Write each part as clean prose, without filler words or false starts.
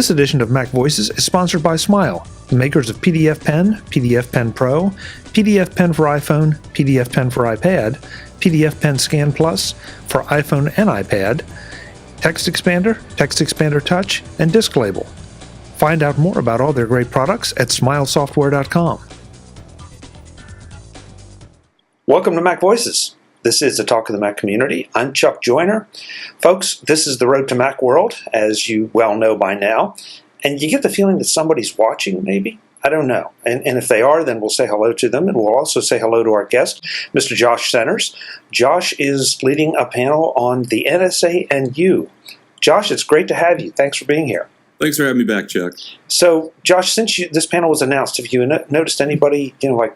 This edition of MacVoices is sponsored by Smile, the makers of PDF Pen, PDF Pen Pro, PDF Pen for iPhone, PDF Pen for iPad, PDF Pen Scan Plus for iPhone and iPad, Text Expander Touch, and Disk Label. Find out more about all their great products at smilesoftware.com. Welcome to MacVoices. This is the Talk of the Mac community. I'm Chuck Joyner. Folks, this is the road to Macworld, as you well know by now. And you get the feeling that somebody's watching, maybe? I don't know. And if they are, then we'll say hello to them. And we'll also say hello to our guest, Mr. Josh Centers. Josh is leading a panel on the NSA and You. Josh, it's great to have you. Thanks for being here. Thanks for having me back, Chuck. So, Josh, since this panel was announced, have you noticed anybody,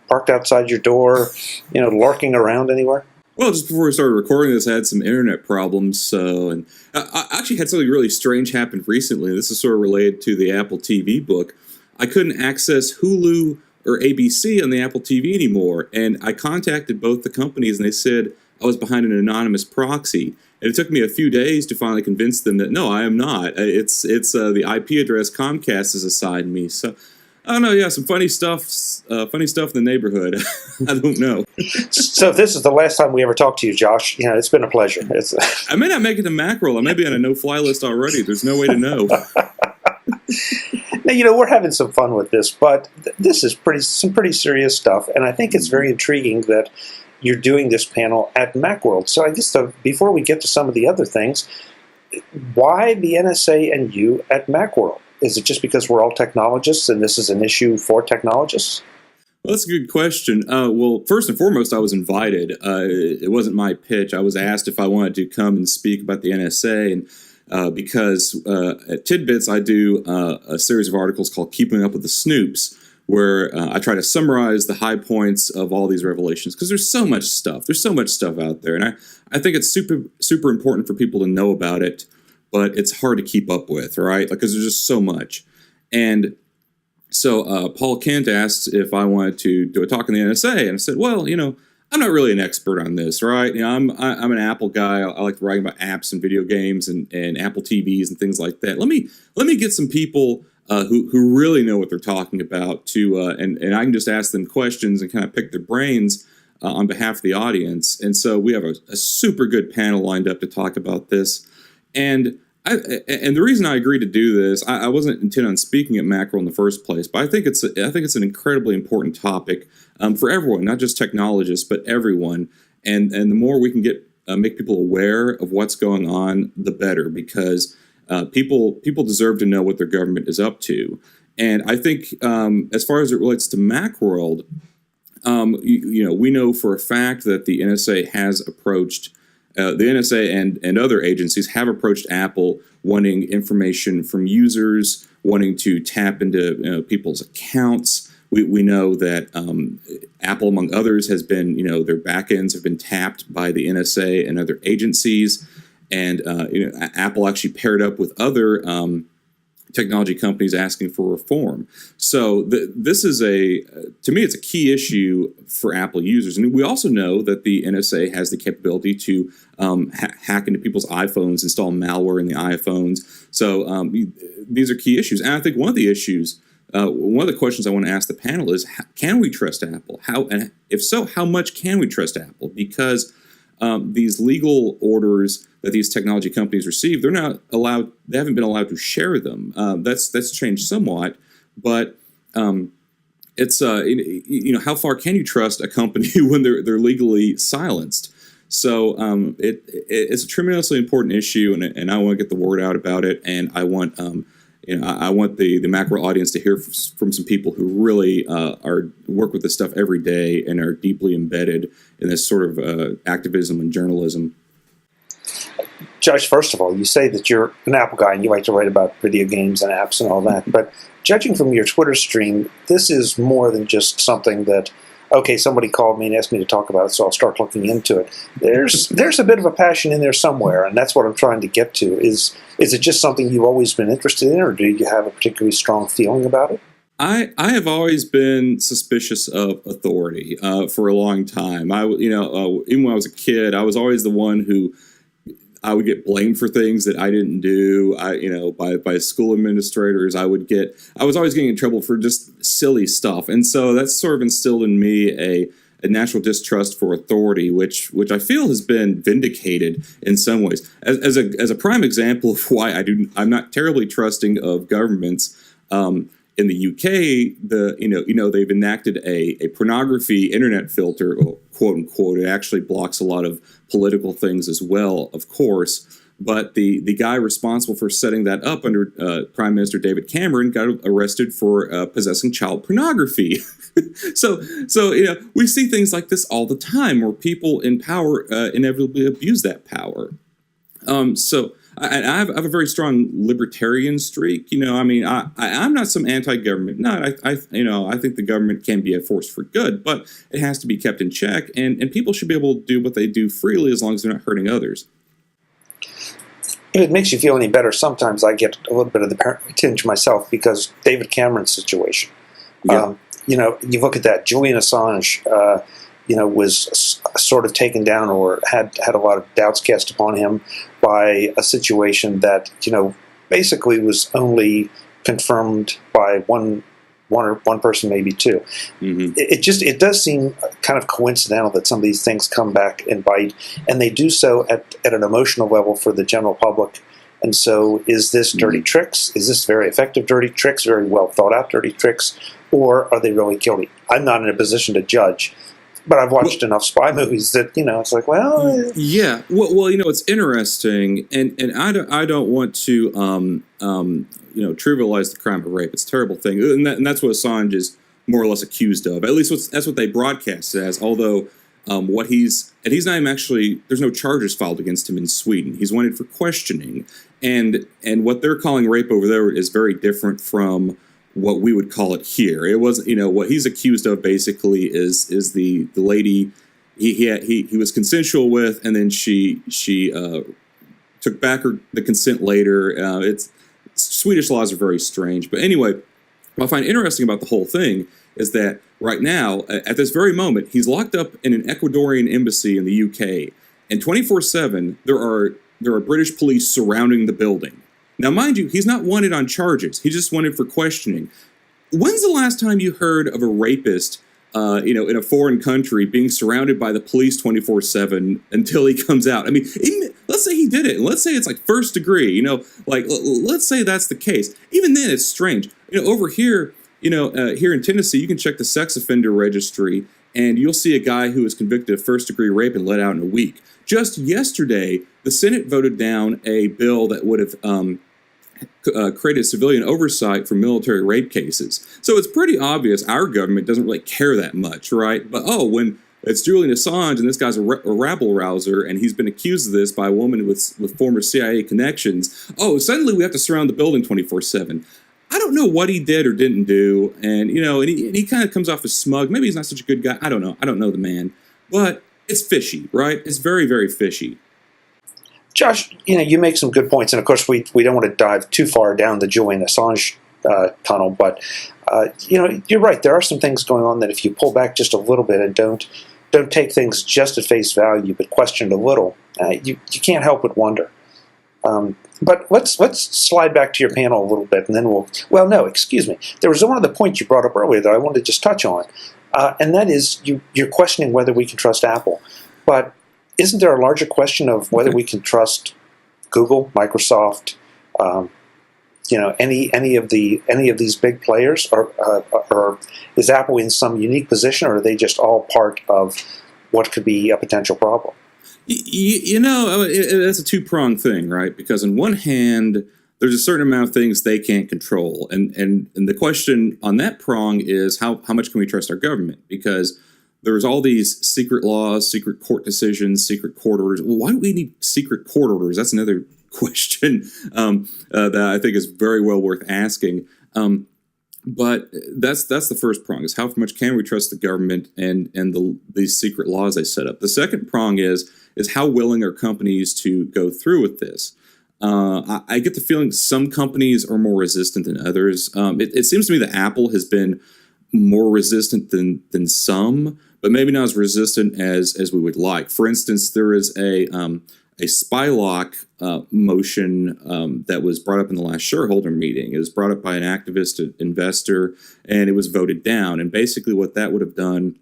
parked outside your door, lurking around anywhere? Well, just before we started recording this, I had some internet problems. And I actually had something really strange happen recently. This is sort of related to the Apple TV book. I couldn't access Hulu or ABC on the Apple TV anymore. And I contacted both the companies, and they said I was behind an anonymous proxy. And it took me a few days to finally convince them that, no, I am not. It's the IP address Comcast has assigned me. So, I don't know, yeah, some funny stuff in the neighborhood. I don't know. So if this is the last time we ever talk to you, Josh, it's been a pleasure. I may not make it to Macworld. I may be on a no-fly list already. There's no way to know. Now, we're having some fun with this, but this is some pretty serious stuff, and I think it's very intriguing that you're doing this panel at Macworld. So I guess before we get to some of the other things, why the NSA and You at Macworld? Is it just because we're all technologists and this is an issue for technologists? Well, that's a good question. Well, first and foremost, I was invited. It wasn't my pitch. I was asked if I wanted to come and speak about the NSA, and because at Tidbits I do a series of articles called Keeping Up with the Snoops, where I try to summarize the high points of all these revelations, because there's so much stuff. There's so much stuff out there, and I think it's super important for people to know about it. But it's hard to keep up with, right? Because there's just so much. And so Paul Kent asked if I wanted to do a talk in the NSA, and I said, well, I'm not really an expert on this, right? I'm an Apple guy. I like writing about apps and video games and Apple TVs and things like that. Let me get some people who really know what they're talking about and I can just ask them questions and kind of pick their brains on behalf of the audience. And so we have a super good panel lined up to talk about this. And the reason I agreed to do this, I wasn't intent on speaking at Macworld in the first place, but I think it's an incredibly important topic for everyone, not just technologists, but everyone. And the more we can make people aware of what's going on, the better, because people deserve to know what their government is up to. And I think as far as it relates to Macworld, we know for a fact that the NSA has approached. The NSA and other agencies have approached Apple wanting information from users, wanting to tap into people's accounts. We know that Apple, among others, has been, their backends have been tapped by the NSA and other agencies. And, Apple actually paired up with other technology companies asking for reform. So this is to me, it's a key issue for Apple users. And we also know that the NSA has the capability to hack into people's iPhones, install malware in the iPhones. So these are key issues. And I think one of the issues, one of the questions I want to ask the panel is, can we trust Apple? And if so, how much can we trust Apple? Because these legal orders that these technology companies receive, they haven't been allowed to share them. That's changed somewhat, but it's how far can you trust a company when they're legally silenced? So it's a tremendously important issue, and I want to get the word out about it, and I want I want the Macworld audience to hear from some people who really work with this stuff every day and are deeply embedded in this sort of activism and journalism. Josh, first of all, you say that you're an Apple guy and you like to write about video games and apps and all that, but judging from your Twitter stream, this is more than just something that, okay, somebody called me and asked me to talk about it, so I'll start looking into it. There's a bit of a passion in there somewhere, and that's what I'm trying to get to. Is it just something you've always been interested in, or do you have a particularly strong feeling about it? I have always been suspicious of authority for a long time. Even when I was a kid, I was always the one who I would get blamed for things that I didn't do. By school administrators. I was always getting in trouble for just silly stuff, and so that's sort of instilled in me a natural distrust for authority, which I feel has been vindicated in some ways. As a prime example of why I'm not terribly trusting of governments. In the UK, they've enacted a pornography internet filter, quote unquote. It actually blocks a lot of political things as well, of course. But the guy responsible for setting that up under Prime Minister David Cameron got arrested for possessing child pornography. So we see things like this all the time, where people in power inevitably abuse that power. I have a very strong libertarian streak. I'm not some anti-government. No, I think the government can be a force for good, but it has to be kept in check, and people should be able to do what they do freely as long as they're not hurting others. If it makes you feel any better, sometimes I get a little bit of the paranoid tinge myself because David Cameron's situation. Yeah. You look at that. Julian Assange, was sort of taken down or had a lot of doubts cast upon him by a situation that, basically was only confirmed by one person, maybe two. Mm-hmm. It does seem kind of coincidental that some of these things come back and bite, and they do so at an emotional level for the general public. And so is this dirty tricks? Is this very effective dirty tricks, very well thought out dirty tricks, or are they really guilty? I'm not in a position to judge, but I've watched enough spy movies that, it's like, well... Yeah. Well, it's interesting, and I don't want to, trivialize the crime of rape. It's a terrible thing. And that's what Assange is more or less accused of. At least that's what they broadcast it as, although he's not even actually... There's no charges filed against him in Sweden. He's wanted for questioning. And what they're calling rape over there is very different from what we would call it here. It was, what he's accused of basically is the lady he was consensual with, and then she took back the consent later. Swedish laws are very strange, but anyway, what I find interesting about the whole thing is that right now, at this very moment, he's locked up in an Ecuadorian embassy in the UK, and 24/7 there are British police surrounding the building. Now, mind you, he's not wanted on charges. He's just wanted for questioning. When's the last time you heard of a rapist, in a foreign country being surrounded by the police 24/7 until he comes out? I mean, let's say he did it, and let's say it's like first degree, let's say that's the case. Even then, it's strange. Over here, here in Tennessee, you can check the sex offender registry, and you'll see a guy who was convicted of first degree rape and let out in a week. Just yesterday, the Senate voted down a bill that would have created civilian oversight for military rape cases. So it's pretty obvious our government doesn't really care that much, right? But when it's Julian Assange and this guy's a rabble rouser and he's been accused of this by a woman with former CIA connections, suddenly we have to surround the building 24/7. I don't know what he did or didn't do, and he kind of comes off as smug. Maybe he's not such a good guy. I don't know. I don't know the man, but it's fishy, right? It's very, very fishy. Josh, you make some good points, and of course we don't want to dive too far down the Julian Assange tunnel, but you're right. There are some things going on that if you pull back just a little bit and don't take things just at face value, but question it a little, you can't help but wonder. But let's slide back to your panel a little bit, and then excuse me. There was one of the points you brought up earlier that I wanted to just touch on, and that is you're questioning whether we can trust Apple, but isn't there a larger question of whether we can trust Google, Microsoft, any of these big players, or is Apple in some unique position, or are they just all part of what could be a potential problem? It's a two-pronged thing, right? Because on one hand, there's a certain amount of things they can't control, and the question on that prong is how much can we trust our government? Because there's all these secret laws, secret court decisions, secret court orders. Well, why do we need secret court orders? That's another question that I think is very well worth asking. But that's the first prong, is how much can we trust the government and these secret laws they set up. The second prong is how willing are companies to go through with this. I get the feeling some companies are more resistant than others. It seems to me that Apple has been more resistant than some, but maybe not as resistant as we would like. For instance, there is a a spy lock motion that was brought up in the last shareholder meeting. It was brought up by an activist investor, and it was voted down. And basically what that would have done,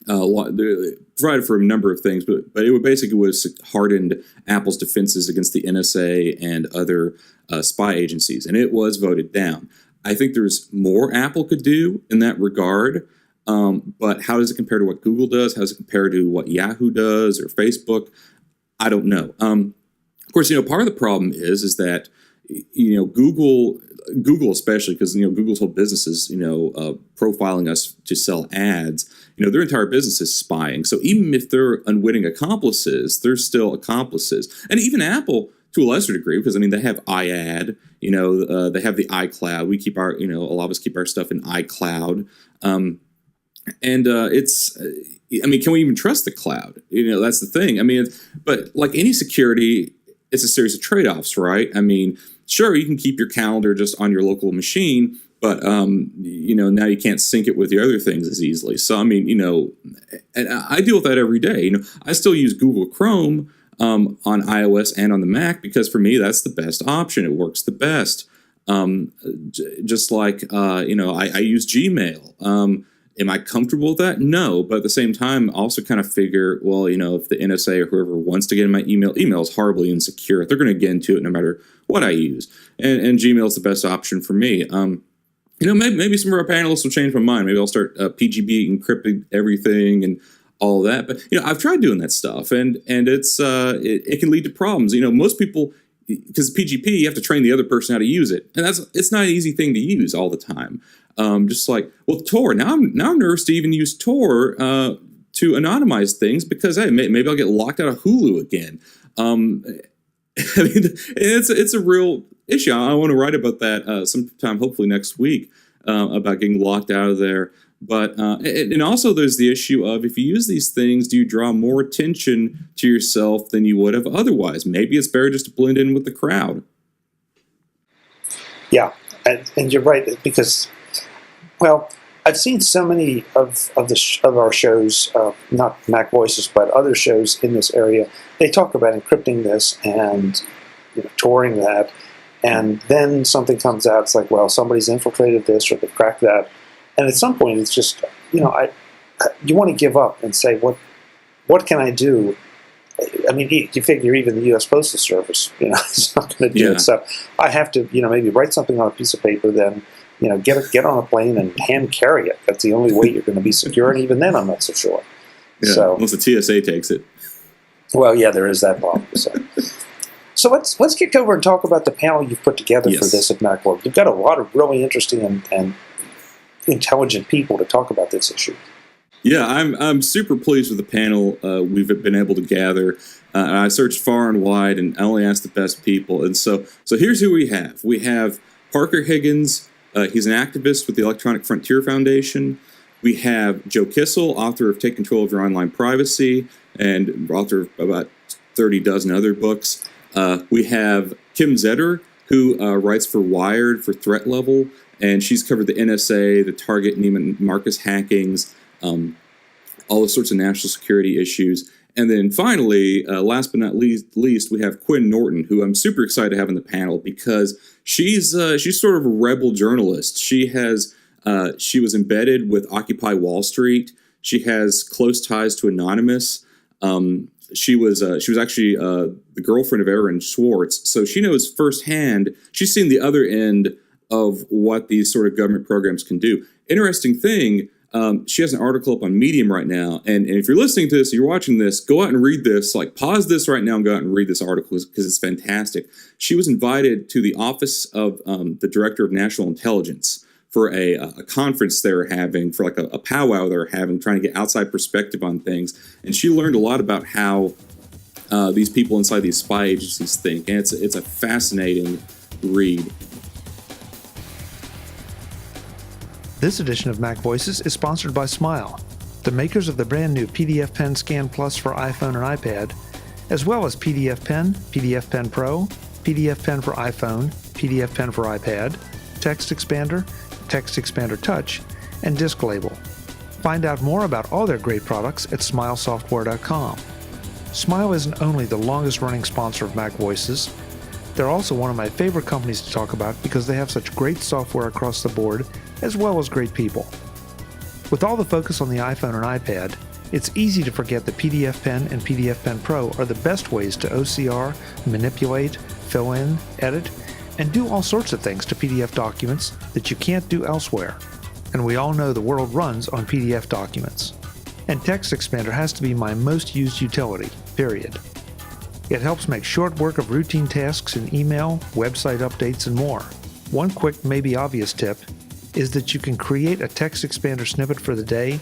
provided for a number of things, but it would basically was hardened Apple's defenses against the NSA and other spy agencies, and it was voted down. I think there's more Apple could do in that regard, but how does it compare to what Google does? How does it compare to what Yahoo does or Facebook? I don't know. Of course, part of the problem is that Google especially, because Google's whole business is profiling us to sell ads. Their entire business is spying. So even if they're unwitting accomplices, they're still accomplices. And even Apple, to a lesser degree, because they have iAd. They have the iCloud. We keep our a lot of us keep our stuff in iCloud. Can we even trust the cloud? That's the thing. But like any security, it's a series of trade-offs, right? Sure, you can keep your calendar just on your local machine, but now you can't sync it with the other things as easily. So and I deal with that every day. I still use Google Chrome on iOS and on the Mac because for me that's the best option. It works the best. Just like I use Gmail. Am I comfortable with that? No, but at the same time, I also kind of figure, well, if the NSA or whoever wants to get in my email is horribly insecure. They're going to get into it no matter what I use, and Gmail is the best option for me. Maybe some of our panelists will change my mind. Maybe I'll start PGP encrypting everything and all that. But I've tried doing that stuff, and it's it can lead to problems. Most people, because PGP, you have to train the other person how to use it, and it's not an easy thing to use all the time. Just like, Tor. Now I'm nervous to even use Tor to anonymize things because maybe I'll get locked out of Hulu again. It's a real issue. I want to write about that sometime, hopefully next week, about getting locked out of there. But and also there's the issue of if you use these things, do you draw more attention to yourself than you would have otherwise? Maybe it's better just to blend in with the crowd. Yeah, and you're right because. Well, I've seen so many of our shows, not MacVoices, but other shows in this area. They talk about encrypting this and Toring that, and then something comes out. It's like, well, somebody's infiltrated this or they've cracked that, and at some point, it's just you want to give up and say, what can I do? You figure even the U.S. Postal Service, it's not going to do it. So I have to, maybe write something on a piece of paper, then. Get on a plane and hand carry it. That's the only way you're going to be secure, and even then, I'm not so sure. Yeah, so, unless the TSA takes it. Well, yeah, there is that problem. So let's kick over and talk about the panel you've put together for this at Macworld. You've got a lot of really interesting and intelligent people to talk about this issue. Yeah, I'm super pleased with the panel we've been able to gather. I searched far and wide, and I only asked the best people. And so here's who we have. We have Parker Higgins. He's an activist with the Electronic Frontier Foundation. We have Joe Kissel, author of Take Control of Your Online Privacy, and author of about 30 dozen other books. We have Kim Zetter, who writes for Wired for Threat Level, and she's covered the NSA, the Target Neiman Marcus hackings, all those sorts of national security issues. And then finally, last but not least, we have Quinn Norton, who I'm super excited to have in the panel because she's sort of a rebel journalist. She was embedded with Occupy Wall Street. She has close ties to Anonymous. She was actually the girlfriend of Aaron Swartz, so she knows firsthand. She's seen the other end of what these sort of government programs can do. Interesting thing. She has an article up on Medium right now, and if you're listening to this, or you're watching this, go out and read this. Like, pause this right now and go out and read this article because it's fantastic. She was invited to the Office of the Director of National Intelligence for a conference they were having, for like a powwow they were having, trying to get outside perspective on things. And she learned a lot about how these people inside these spy agencies think, and it's a fascinating read. This edition of MacVoices is sponsored by Smile, the makers of the brand new PDF Pen Scan Plus for iPhone and iPad, as well as PDF Pen, PDF Pen Pro, PDF Pen for iPhone, PDF Pen for iPad, Text Expander, Text Expander Touch, and Disk Label. Find out more about all their great products at smilesoftware.com. Smile isn't only the longest running sponsor of MacVoices, they're also one of my favorite companies to talk about because they have such great software across the board, as well as great people. With all the focus on the iPhone and iPad, it's easy to forget that PDF Pen and PDF Pen Pro are the best ways to OCR, manipulate, fill in, edit, and do all sorts of things to PDF documents that you can't do elsewhere. And we all know the world runs on PDF documents. And Text Expander has to be my most used utility, period. It helps make short work of routine tasks in email, website updates, and more. One quick, maybe obvious tip is that you can create a Text Expander snippet for the day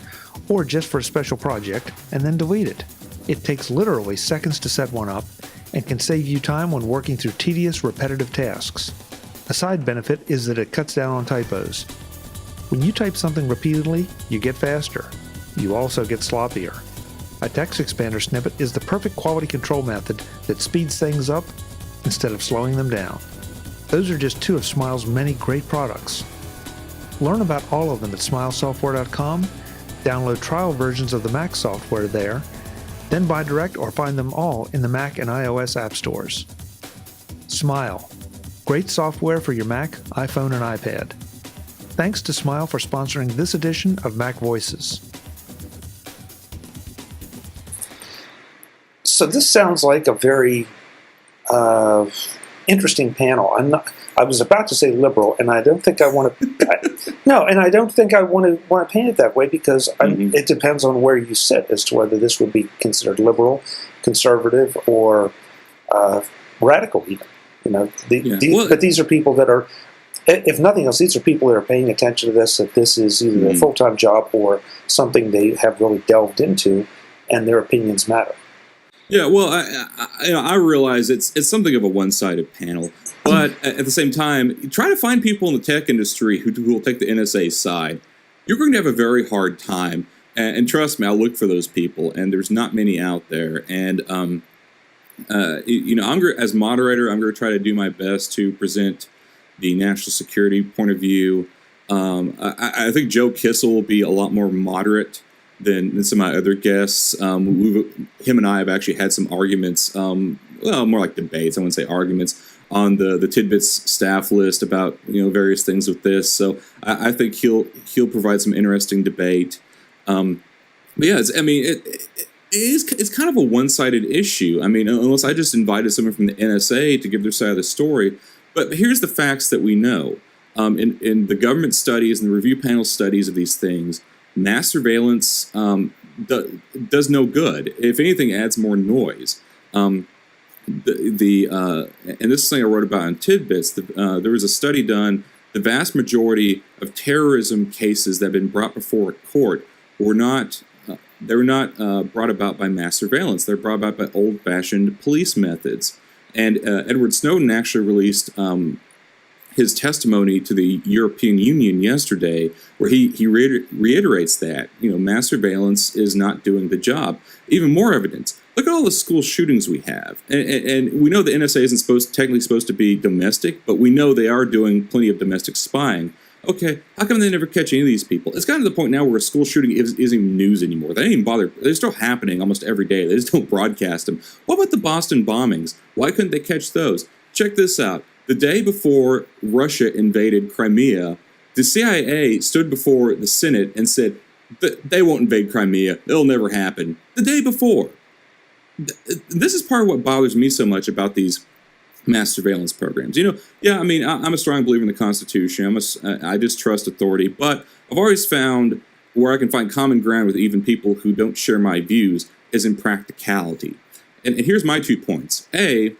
or just for a special project and then delete it. It takes literally seconds to set one up and can save you time when working through tedious, repetitive tasks. A side benefit is that it cuts down on typos. When you type something repeatedly, you get faster. You also get sloppier. A Text Expander snippet is the perfect quality control method that speeds things up instead of slowing them down. Those are just two of Smile's many great products. Learn about all of them at smilesoftware.com, download trial versions of the Mac software there, then buy direct or find them all in the Mac and iOS app stores. Smile. Great software for your Mac, iPhone, and iPad. Thanks to Smile for sponsoring this edition of MacVoices. So this sounds like a very interesting panel. I was about to say liberal, and I don't think I want to. No, and I don't think I want to paint it that way because it depends on where you sit as to whether this would be considered liberal, conservative, or radical. Even but these are people that are, if nothing else, these are people that are paying attention to this. That this is either a full-time job or something they have really delved into, and their opinions matter. Yeah, well, I realize it's something of a one-sided panel, but at the same time, try to find people in the tech industry who will take the NSA side. You're going to have a very hard time, and trust me, I'll look for those people, and there's not many out there. And as moderator, I'm going to try to do my best to present the national security point of view. I think Joe Kissel will be a lot more moderate than some of my other guests. Him and I have actually had some arguments, more like debates, I wouldn't say arguments, on the Tidbits staff list about various things with this. So I think he'll provide some interesting debate. But yeah, it's kind of a one-sided issue. I mean, unless I just invited someone from the NSA to give their side of the story. But here's the facts that we know. In the government studies and the review panel studies of these things, mass surveillance does no good. If anything, adds more noise. And this is something I wrote about in Tidbits. There was a study done. The vast majority of terrorism cases that have been brought before a court were not brought about by mass surveillance. They're brought about by old-fashioned police methods. And Edward Snowden actually released his testimony to the European Union yesterday, where he reiterates that mass surveillance is not doing the job. Even more evidence. Look at all the school shootings we have, and we know the NSA isn't technically supposed to be domestic, but we know they are doing plenty of domestic spying. Okay, how come they never catch any of these people? It's gotten to the point now where a school shooting isn't even news anymore. They don't even bother. They're still happening almost every day. They just don't broadcast them. What about the Boston bombings? Why couldn't they catch those? Check this out. The day before Russia invaded Crimea, the CIA stood before the Senate and said, they won't invade Crimea. It'll never happen. The day before. This is part of what bothers me so much about these mass surveillance programs. I'm a strong believer in the Constitution. I distrust authority, but I've always found where I can find common ground with even people who don't share my views is in practicality. And here's my 2 points. A,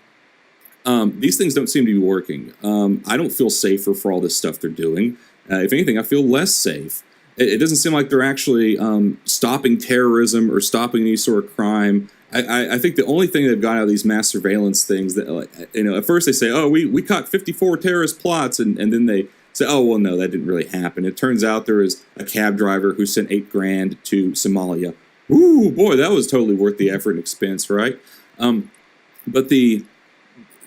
these things don't seem to be working. I don't feel safer for all this stuff they're doing. If anything, I feel less safe. It doesn't seem like they're actually stopping terrorism or stopping any sort of crime. I think the only thing they've got out of these mass surveillance things that, at first they say, oh, we caught 54 terrorist plots, and then they say, oh, well, no, that didn't really happen. It turns out there was a cab driver who sent $8,000 to Somalia. Ooh, boy, that was totally worth the effort and expense, right? But the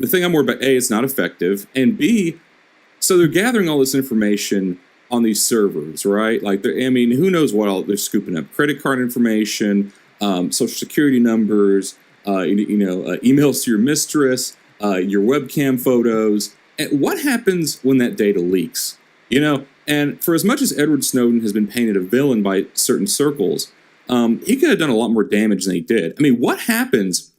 thing I'm worried about, A, it's not effective, and B, so they're gathering all this information on these servers, right? Like, who knows what all they're scooping up? Credit card information, social security numbers, emails to your mistress, your webcam photos. And what happens when that data leaks? And for as much as Edward Snowden has been painted a villain by certain circles, he could have done a lot more damage than he did. I mean, what happens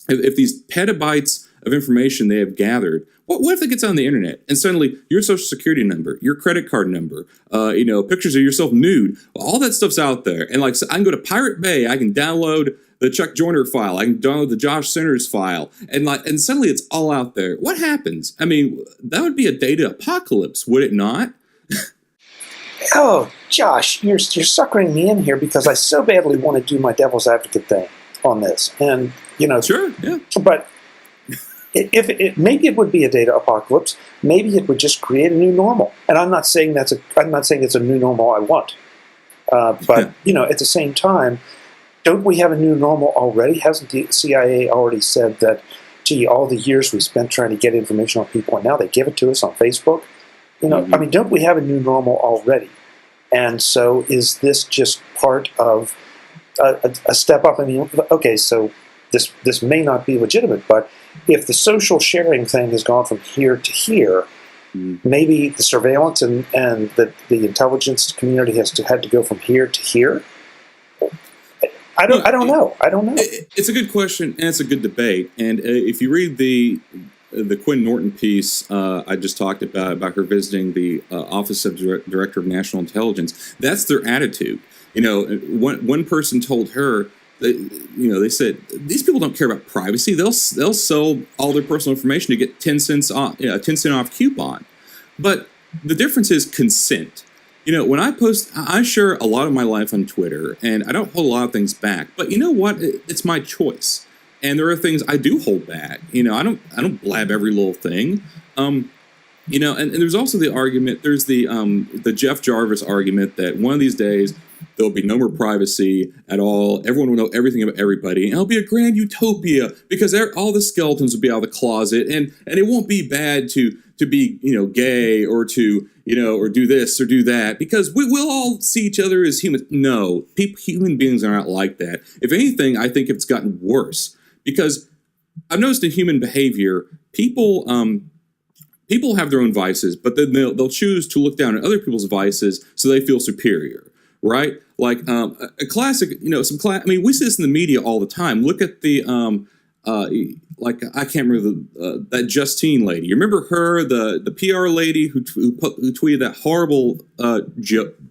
if these petabytes of information they have gathered, what if it gets on the internet and suddenly your social security number, your credit card number, pictures of yourself nude, all that stuff's out there. And so I can go to Pirate Bay, I can download the Chuck Joyner file, I can download the Josh Centers file, and suddenly it's all out there. What happens? I mean, that would be a data apocalypse, would it not? Oh, Josh, you're suckering me in here because I so badly want to do my devil's advocate thing on this. And, Sure, yeah. But maybe it would be a data apocalypse. Maybe it would just create a new normal. And I'm not saying it's a new normal I want. But at the same time, don't we have a new normal already? Hasn't the CIA already said that, gee, all the years we spent trying to get information on people, and now they give it to us on Facebook? I mean, don't we have a new normal already? And so is this just part of a step up? I mean, okay, so this may not be legitimate, but if the social sharing thing has gone from here to here, maybe the surveillance and the intelligence community had to go from here to here. I don't know. It's a good question, and it's a good debate. And if you read the Quinn Norton piece I just talked about her visiting the Office of Director of National Intelligence, that's their attitude. One person told her, they said these people don't care about privacy. They'll sell all their personal information to get 10 cents off, a 10-cent off coupon. But the difference is consent. When I post, I share a lot of my life on Twitter, and I don't hold a lot of things back. But you know what? It's my choice. And there are things I do hold back. I don't blab every little thing. And there's also the argument. There's the Jeff Jarvis argument that one of these days there'll be no more privacy at all. Everyone will know everything about everybody, and it'll be a grand utopia because all the skeletons will be out of the closet, and it won't be bad to be gay or to or do this or do that because we'll all see each other as humans. No, human beings are not like that. If anything, I think it's gotten worse. Because I've noticed in human behavior, people have their own vices, but then they'll choose to look down at other people's vices so they feel superior, right? Like a classic, I mean, we see this in the media all the time. Look at the I can't remember that Justine lady. You remember her, the PR lady who tweeted that horrible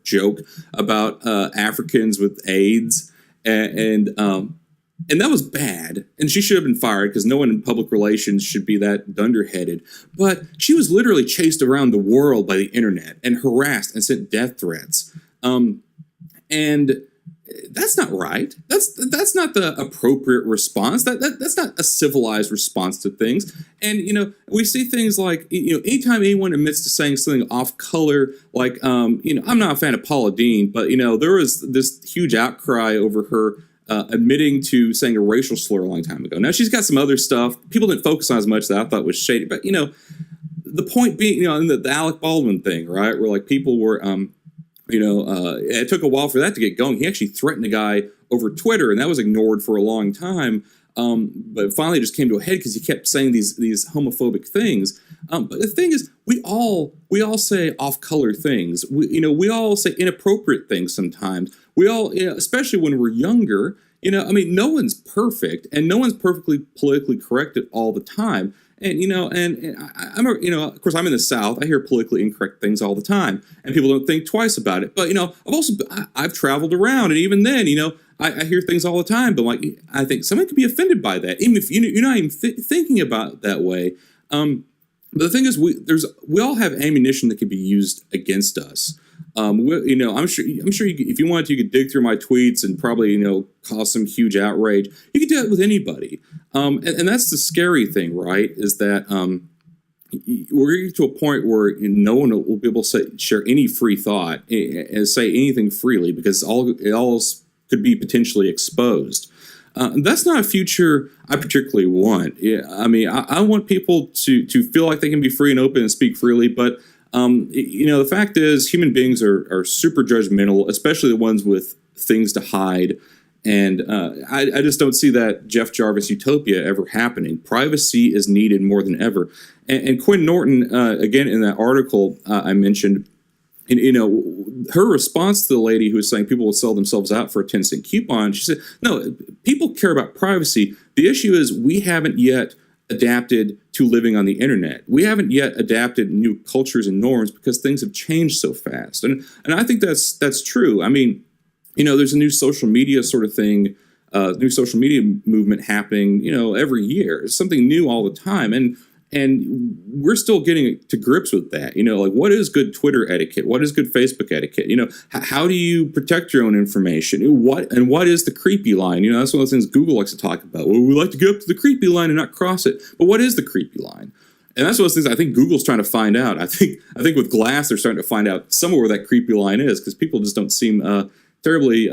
joke about Africans with AIDS and that was bad, and she should have been fired because no one in public relations should be that dunderheaded. But she was literally chased around the world by the internet and harassed and sent death threats. And that's not right. That's not the appropriate response. That's not a civilized response to things. And we see things like anytime anyone admits to saying something off color, like I'm not a fan of Paula Deen, but there was this huge outcry over her. Admitting to saying a racial slur a long time ago. Now, she's got some other stuff. People didn't focus on as much that I thought was shady. But, the point being, in the Alec Baldwin thing, right, where, people were, it took a while for that to get going. He actually threatened a guy over Twitter, and that was ignored for a long time. But it finally just came to a head because he kept saying these homophobic things. But the thing is, we all say off-color things. We all say inappropriate things sometimes. We all, especially when we're younger, no one's perfect, and no one's perfectly politically correct all the time. And I'm of course I'm in the South. I hear politically incorrect things all the time, and people don't think twice about it. But I've traveled around, and even then, I hear things all the time. But I think someone could be offended by that, even if you're not even thinking about it that way. But the thing is, we all have ammunition that can be used against us. I'm sure if you wanted to, you could dig through my tweets and probably, cause some huge outrage. You could do that with anybody. And that's the scary thing, right? Is that, we're getting to a point where no one will be able to share any free thought and say anything freely because it all could be potentially exposed. That's not a future I particularly want. I want people to feel like they can be free and open and speak freely, but the fact is human beings are super judgmental, especially the ones with things to hide. And I just don't see that Jeff Jarvis utopia ever happening. Privacy is needed more than ever. And Quinn Norton, again, in that article I mentioned, her response to the lady who was saying people will sell themselves out for a 10-cent coupon, she said, no, people care about privacy. The issue is we haven't yet adapted to living on the internet. We haven't yet adapted new cultures and norms because things have changed so fast. And I think that's true. I mean, there's a new social media sort of thing, new social media movement happening, every year. It's something new all the time. And we're still getting to grips with that. Like, what is good Twitter etiquette? What is good Facebook etiquette? How do you protect your own information? What is the creepy line? That's one of the things Google likes to talk about. Well, we like to get up to the creepy line and not cross it. But what is the creepy line? And that's one of those things I think Google's trying to find out. I think with Glass, they're starting to find out somewhere where that creepy line is, because people just don't seem terribly...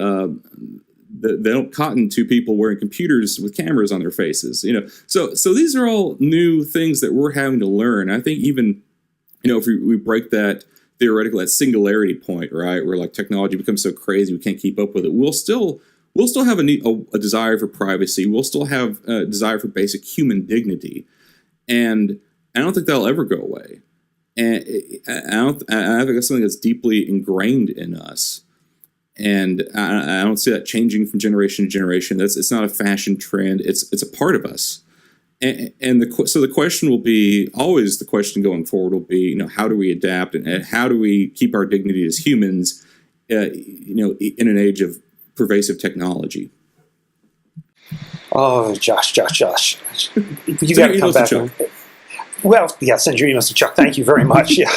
they don't cotton to people wearing computers with cameras on their faces, So these are all new things that we're having to learn. I think even, if we break that theoretical, that singularity point, right, where like technology becomes so crazy we can't keep up with it, we'll still have a desire for privacy. We'll still have a desire for basic human dignity, and I don't think that'll ever go away. And I think that's something that's deeply ingrained in us. And I don't see that changing from generation to generation. It's not a fashion trend. It's a part of us. And so the question will be, always the question going forward will be, how do we adapt and how do we keep our dignity as humans, in an age of pervasive technology? Oh, Josh. You got to come back. Well, yeah, send your emails to Chuck. Thank you very much. Yeah.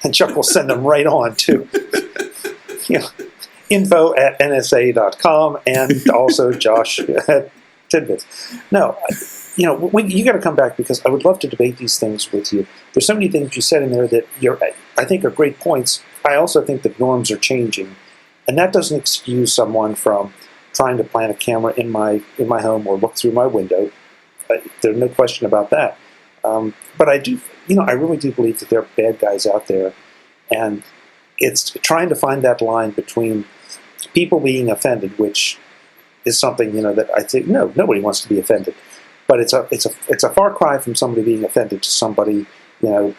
And Chuck will send them right on to info@nsa.com and also Josh at Tidbits. No, you got to come back because I would love to debate these things with you. There's so many things you said in there that I think are great points. I also think that norms are changing, and that doesn't excuse someone from trying to plant a camera in my home or look through my window. There's no question about that. But I do, I really do believe that there are bad guys out there, and it's trying to find that line between people being offended, which is something that I think nobody wants to be offended, but it's a far cry from somebody being offended to somebody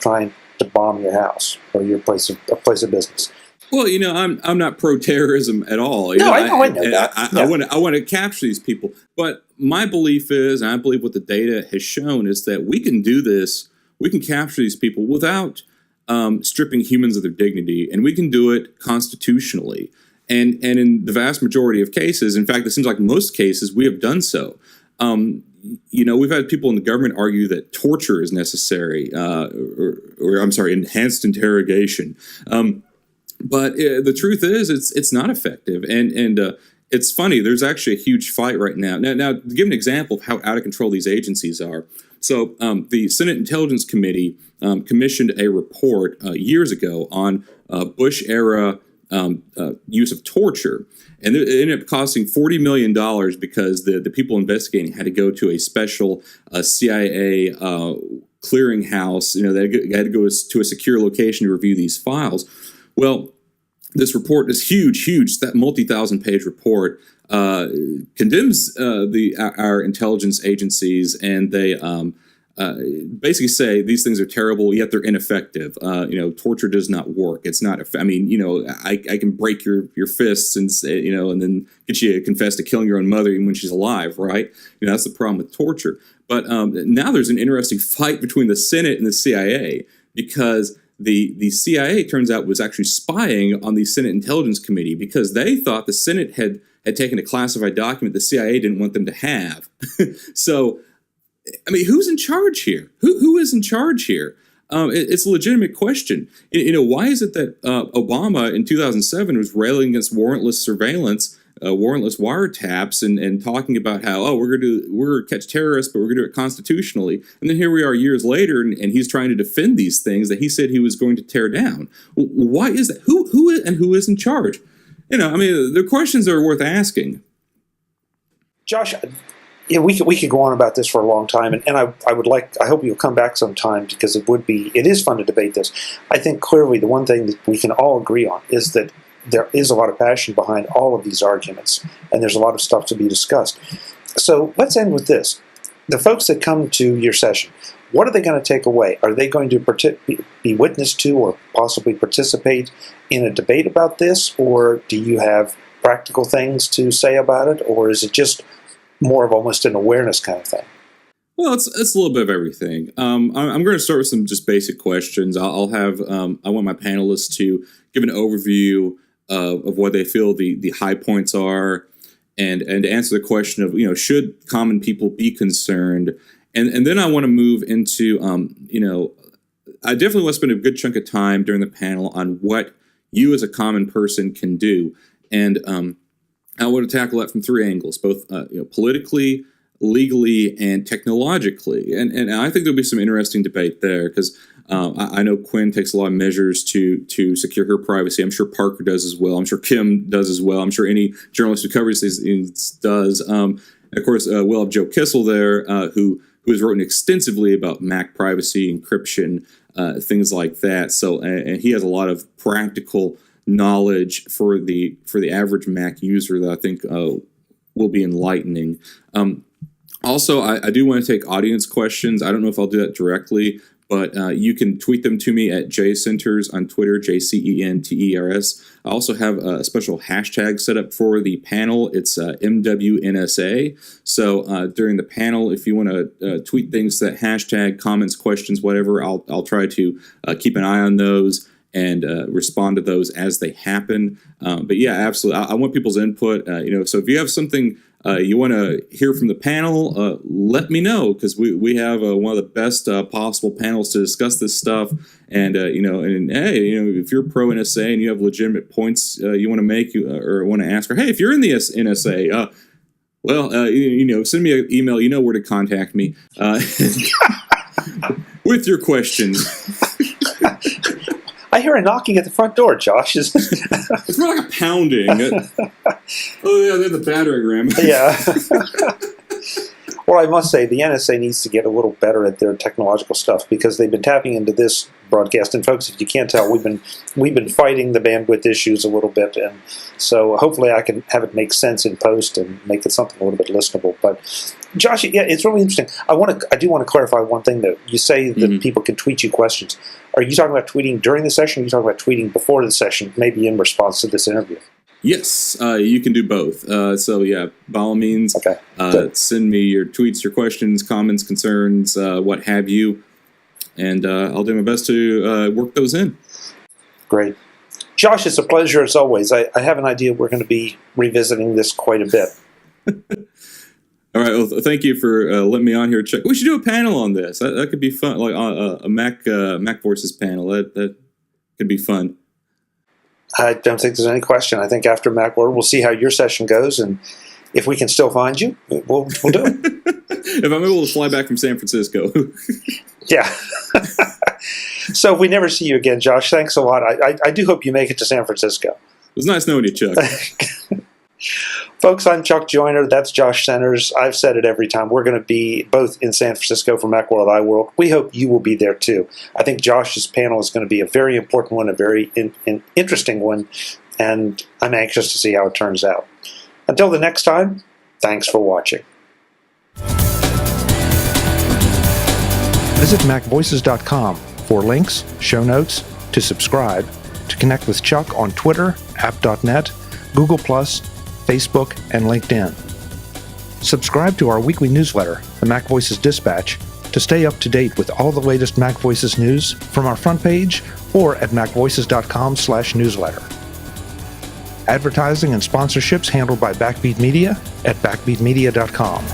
trying to bomb your house or your place of business. Well, I'm not pro-terrorism at all. I know that. I want to capture these people, but my belief is, and I believe what the data has shown, is that we can do this. We can capture these people without stripping humans of their dignity, and we can do it constitutionally. And in the vast majority of cases, in fact, it seems like most cases, we have done so. We've had people in the government argue that torture is necessary, or enhanced interrogation. But the truth is, it's not effective, and it's funny. There's actually a huge fight right now. Now, to give an example of how out of control these agencies are. So the Senate Intelligence Committee commissioned a report years ago on Bush-era use of torture, and it ended up costing $40 million because the people investigating had to go to a special CIA clearinghouse. They had to go to a secure location to review these files. Well, this report, this huge, that multi-thousand-page report, condemns our intelligence agencies, and they basically say these things are terrible, yet they're ineffective. Torture does not work. It's not. I can break your fists and say, and then get you to confess to killing your own mother even when she's alive, right? That's the problem with torture. But now there's an interesting fight between the Senate and the CIA, because the CIA, turns out, was actually spying on the Senate Intelligence Committee because they thought the Senate had taken a classified document the CIA didn't want them to have. So, who's in charge here? Who is in charge here? It's a legitimate question. Why is it that Obama in 2007 was railing against warrantless surveillance, warrantless wiretaps, and talking about how, we're going to catch terrorists, but we're going to do it constitutionally. And then here we are years later, and he's trying to defend these things that he said he was going to tear down. Why is that? Who is in charge? The questions are worth asking. Josh, we could go on about this for a long time, and I hope you'll come back sometime, because it is fun to debate this. I think clearly the one thing that we can all agree on is that there is a lot of passion behind all of these arguments, and there's a lot of stuff to be discussed. So let's end with this. The folks that come to your session, what are they going to take away? Are they going to be witness to or possibly participate in a debate about this, or do you have practical things to say about it, or is it just more of almost an awareness kind of thing? Well, it's a little bit of everything. I'm going to start with some just basic questions. I'll have I want my panelists to give an overview of what they feel the high points are, and to answer the question of, should common people be concerned, and then I want to move into I definitely want to spend a good chunk of time during the panel on what you as a common person can do, and I want to tackle that from three angles, both politically, legally, and technologically. And I think there'll be some interesting debate there, because I know Quinn takes a lot of measures to secure her privacy. I'm sure Parker does as well. I'm sure Kim does as well. I'm sure any journalist who covers these does. Of course, we'll have Joe Kissel there, who has written extensively about Mac privacy, encryption, things like that. So, and he has a lot of practical knowledge for the average Mac user that I think will be enlightening. Also, I do want to take audience questions. I don't know if I'll do that directly, but you can tweet them to me at jcenters on Twitter, JCENTERS. I also have a special hashtag set up for the panel. It's MWNSA. So during the panel, if you want to tweet things, that hashtag, comments, questions, whatever, I'll try to keep an eye on those and respond to those as they happen. But yeah, absolutely. I want people's input. So if you have something you want to hear from the panel, let me know, because we have one of the best possible panels to discuss this stuff. And if you're pro NSA and you have legitimate points you want to make or want to ask, or hey, if you're in the NSA, send me an email. You know where to contact me with your questions. I hear a knocking at the front door, Josh. It's more like a pounding. Oh, yeah, they're the battering ram. Yeah. Well, I must say, the NSA needs to get a little better at their technological stuff, because they've been tapping into this broadcast. And folks, if you can't tell, we've been fighting the bandwidth issues a little bit, and so hopefully I can have it make sense in post and make it something a little bit listenable. But Josh, yeah, it's really interesting. I do want to clarify one thing, though. You say that people can tweet you questions. Are you talking about tweeting during the session, or are you talking about tweeting before the session, maybe in response to this interview? Yes, you can do both. So yeah, by all means, send me your tweets, your questions, comments, concerns, what have you, and I'll do my best to work those in. Great. Josh, it's a pleasure as always. I have an idea we're going to be revisiting this quite a bit. All right. Well, thank you for letting me on here. We should do a panel on this. That could be fun, like a MacVoices panel. That could be fun. I don't think there's any question. I think after Macworld, we'll see how your session goes, and if we can still find you, we'll do it. If I'm able to fly back from San Francisco. Yeah. So if we never see you again, Josh, thanks a lot. I do hope you make it to San Francisco. It was nice knowing you, Chuck. Folks, I'm Chuck Joyner. That's Josh Centers. I've said it every time. We're going to be both in San Francisco for Macworld, iWorld. We hope you will be there too. I think Josh's panel is going to be a very important one, a very interesting one, and I'm anxious to see how it turns out. Until the next time, thanks for watching. Visit MacVoices.com for links, show notes, to subscribe, to connect with Chuck on Twitter, app.net, Google+, Facebook, and LinkedIn. Subscribe to our weekly newsletter, the MacVoices Dispatch, to stay up to date with all the latest MacVoices news from our front page or at MacVoices.com/newsletter. Advertising and sponsorships handled by Backbeat Media at BackbeatMedia.com.